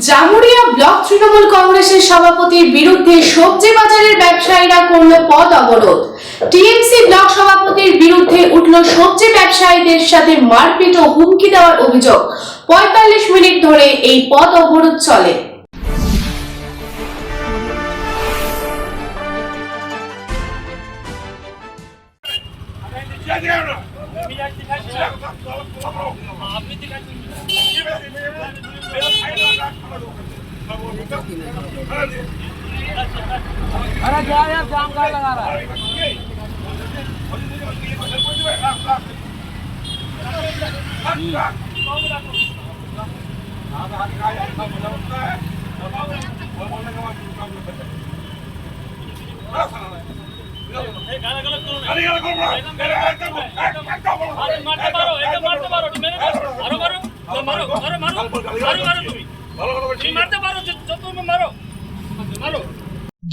Jamuria block Trinamool কংগ্রেসের সভাপতির বিরুদ্ধে সবজি বাজারের ব্যবসায়ীরা করল পথ অবরোধ। টিএমসি ব্লক সভাপতির বিরুদ্ধে উঠল সবজি ব্যবসায়ীদের সাথে মারপিট ও হুমকি দেওয়ার অভিযোগ। ৪৫ মিনিট ধরে এই পথ অবরোধ চলে। अरे क्या यार जाम का लगा रहा है।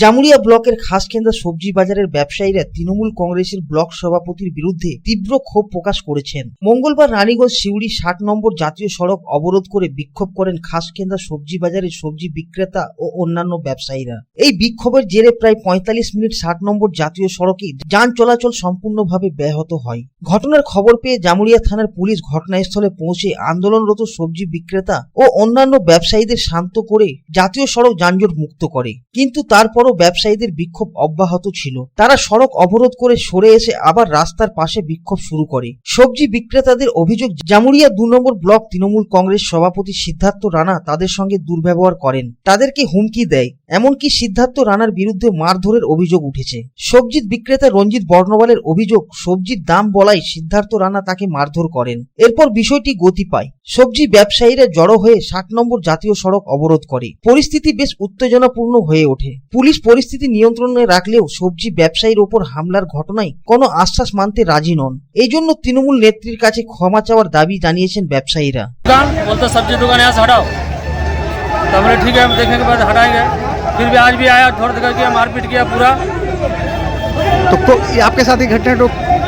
জামুরিয়া ব্লকের খাসকেন্দা সবজি বাজারের ব্যবসায়ীরা তৃণমূল কংগ্রেসের ব্লক সভাপতির বিরুদ্ধে তীব্র ক্ষোভ প্রকাশ করেছেন। মঙ্গলবার রানীগঞ্জ শিউড়ি ৬০ নম্বর জাতীয় সড়ক অবরোধ করে বিক্ষোভ করেন খাসকেন্দা সবজি বাজারের সবজি বিক্রেতা ও অন্যান্য ব্যবসায়ীরা। এই বিক্ষোভের জেরে প্রায় ৪৫ মিনিট ৬০ নম্বর জাতীয় সড়কে যান চলাচল সম্পূর্ণভাবে ব্যাহত হয়। ঘটনার খবর পেয়ে জামুরিয়া থানার পুলিশ ঘটনাস্থলে পৌঁছে আন্দোলনরত সবজি বিক্রেতা ও অন্যান্য ব্যবসায়ীদের শান্ত করে জাতীয় সড়ক যানজট মুক্ত করে, কিন্তু তারপর ব্যবসায়ীদের বিক্ষোভ অব্যাহত ছিল। তারা সড়ক অবরোধ করে সরে এসে আবার রাস্তার পাশে বিক্ষোভ শুরু করে। সবজি বিক্রেতাদের অভিযোগ, জামুরিয়া ২ নম্বর ব্লক তৃণমূল কংগ্রেস সভাপতি সিদ্ধার্থ রানা তাদের সঙ্গে দুর্ব্যবহার করেন, তাদেরকে হুমকি দেয়। এমনকি সিদ্ধার্থ রানার বিরুদ্ধে মারধরের অভিযোগ উঠেছে। সবজি বিক্রেতা রঞ্জিত বর্ণওয়ালের অভিযোগ, সবজির দাম বলায় সিদ্ধার্থ রানা তাকে মারধর করেন। এরপর বিষয়টি গতি পায়। সবজি ব্যবসায়ীরা জড়ো হয়ে ৬০ নম্বর জাতীয় সড়ক অবরোধ করে। পরিস্থিতি বেশ উত্তেজনাপূর্ণ হয়ে ওঠে। পুলিশ পরিস্থিতি নিয়ন্ত্রণে রাখলেও সবজি ব্যবসায়ীর ওপর হামলার ঘটনায় কোনো আশ্বাস মানতে রাজি নন। এই জন্য তৃণমূল নেত্রীর কাছে ক্ষমা চাওয়ার দাবি জানিয়েছেন ব্যবসায়ীরা। बोलते सब्जी दुकान यहाँ से हटाओ, तो हमने ठीक है, हम देखने के बाद हटाएंगे। फिर भी आज भी आया, थोड़ा देर किया, मारपीट किया पूरा। तो आपके साथ ही घटना तो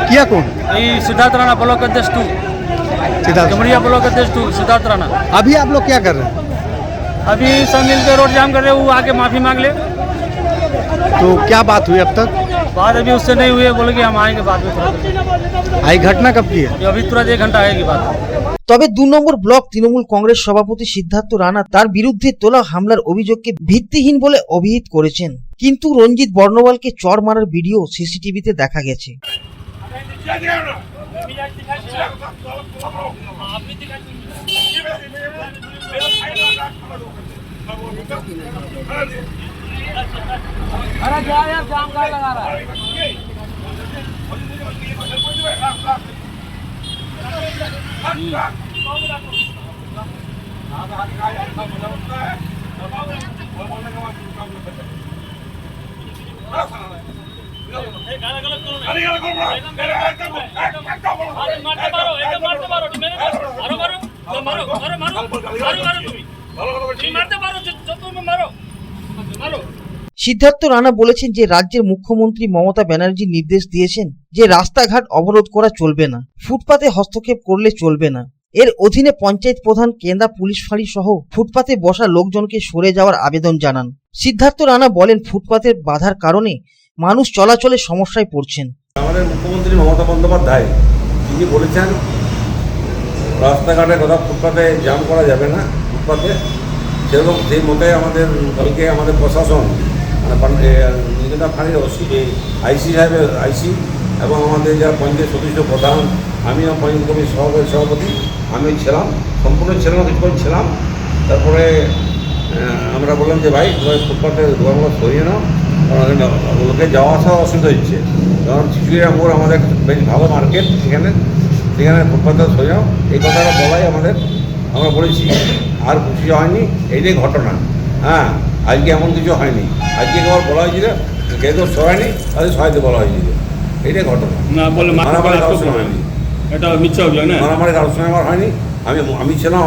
किया कौन? यही सिद्धार्थ राणा ब्लॉक अध्यक्ष 2, जमुरिया ब्लॉक अध्यक्ष 2 सिद्धार्थ राणा। अभी आप लोग क्या कर रहे हैं? अभी सब मिलकर रोड जाम कर रहे हैं, वो आके माफी मांग ले। तो क्या बात हुई अब तक? बात अभी उससे नहीं हुई है, बोले कि हम आएंगे बाद में। आई घटना कब की है? ये अभी तुरंत 1 घंटा आएगी बात। তবে ২ নম্বর ব্লক তৃণমূল কংগ্রেস সভাপতি সিদ্ধার্থ রানা তার বিরুদ্ধে তোলা হামলার অভিযোগকে ভিত্তিহীন বলে অভিহিত করেছেন। কিন্তু রঞ্জিত বর্ণওয়ালকে চড় মারার ভিডিও সিসিটিভিতে দেখা গেছে। अरे क्या यार जाम का लगा रहा है। সিদ্ধার্থ রানা বলেছেন যে রাজ্যের মুখ্যমন্ত্রী মমতা ব্যানার্জি নির্দেশ দিয়েছেন যে রাস্তাঘাট অবরোধ করা চলবে না, ফুটপাতে হস্তক্ষেপ করলে চলবে না। এর অধীনে পঞ্চায়েত প্রধান, কেন্দা পুলিশ ফাঁড়ি সহ ফুটপাতে বসা লোকজনকে সরে যাওয়ার আবেদন জানান। সিদ্ধার্থ রানা বলেন, ফুটপাতের বাধার কারণে মানুষ চলাচলে সমস্যায় পড়ছেন। আমাদের মুখ্যমন্ত্রী মমতা বন্দ্যোপাধ্যায় তিনি বলেছেন রাস্তাঘাটে কোথাও ফুটপাতে জাম করা যাবে না, ফুটপাতে সেরকম সেই মতে আমাদের দলকে আমাদের প্রশাসন নিজেরা ফাঁড়ির আইসি সাহেবের আইসি এবং আমাদের যারা পঞ্চায়েত সদস্য প্রধান, আমিও পঞ্চায়েত কমিটির সভাপতি আমি ছিলাম, সম্পূর্ণ ছিলাম, কিছুক্ষণ ছিলাম। তারপরে আমরা বললাম যে ভাই ফুটপাতে দোকানগুলো সরিয়ে নাও, কারণ লোকে যাওয়া আসা অসুবিধা হচ্ছে। কারণ চিচুড়িয়া মোড় আমাদের বেশ ভালো মার্কেট, সেখানে ফুটপাতে সরিয়ে নাও, এই কথাটা বলাই আমরা বলেছি। আর কিছু হয়নি, এইটাই ঘটনা। হ্যাঁ, আজকে এমন কিছু হয়নি। আজকে একবার বলা হয়েছিল কেউ সরায়নি, তাদের সহায়তা বলা হয়েছিল, এইটাই ঘটনা। মারামারি কারোর সঙ্গে হয়নি, মারামারি কারোর সঙ্গে আমার হয়নি। আমি ছিলাম,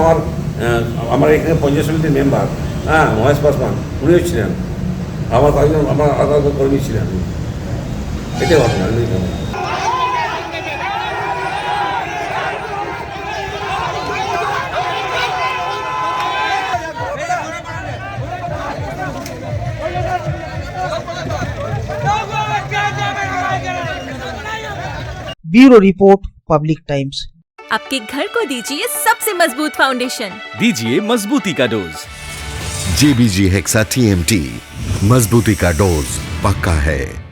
আমার এখানে পঞ্চায়েত সমিতির মেম্বার, হ্যাঁ, মহেশ পাসওয়ান, উনিও ছিলেন, আমার কয়েকজন আমার আলাদা কর্মী ছিলেন, এটাই ঘটনা। Bureau report, public times. आपके घर को दीजिए सबसे मजबूत फाउंडेशन, दीजिए मजबूती का डोज। JBG हेक्सा TMT, मजबूती का डोज पक्का है।